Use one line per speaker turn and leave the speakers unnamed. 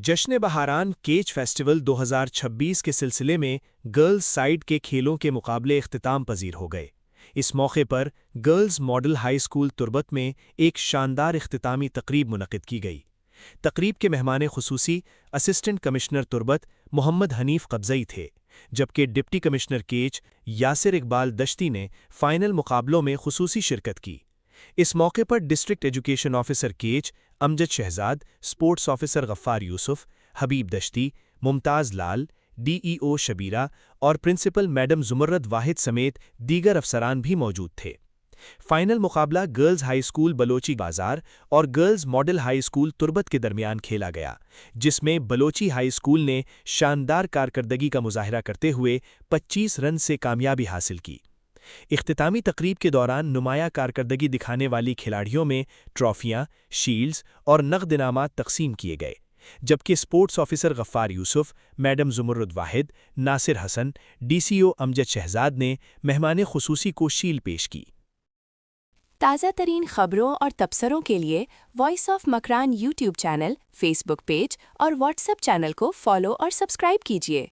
जश्न बहारान केच फेस्टिवल 2026 के सिलसिले में गर्ल्स साइड के खेलों के मुकाबले इख्तिताम पजीर हो गए। इस मौके पर girls model high school Turbat में एक शानदार इख्तितामी तकरीब मुनक़िद की गई। तकरीब के मेहमान खुसूसी असिस्टेंट कमिश्नर तुर्बत मोहम्मद हनीफ कब्ज़ई थे, जबकि डिप्टी कमिश्नर केच यासिर इकबाल दश्ती ने फ़ाइनल मुकाबलों में खुसूसी शिरकत की। इस मौके पर डिस्ट्रिक्ट एजुकेशन ऑफिसर केच अमजद शहजाद, स्पोर्ट्स ऑफिसर गफ्फार यूसुफ, हबीब दश्ती, मुमताज़ लाल, डीईओ शबीरा और प्रिंसिपल मैडम जुमर्रत वाहिद समेत दीगर अफसरान भी मौजूद थे। फाइनल मुकाबला गर्ल्स हाई स्कूल बलोची बाजार और girls model high school Turbat के दरमियान खेला गया, जिसमें बलोची हाई स्कूल ने शानदार कारकर्दगी का मुजाहिरा करते हुए 25 रन से कामयाबी हासिल की। इख्तितामी तकरीब के दौरान नुमाया कारकर्दगी दिखाने वाली खिलाड़ियों में ट्रॉफियां, शील्ड्स और नगद इनामात तकसीम किए गए, जबकि sports officer Gaffar Yusuf, madam Jumrat Wahid, Nasir Hasan, DCO Amjad Shahzad ने मेहमान खुसूसी को शील्ड पेश की।
ताज़ा तरीन खबरों और तबसरों के लिए voice of Makran YouTube channel, Facebook page और व्हाट्सएप चैनल को फॉलो और सब्सक्राइब कीजिए।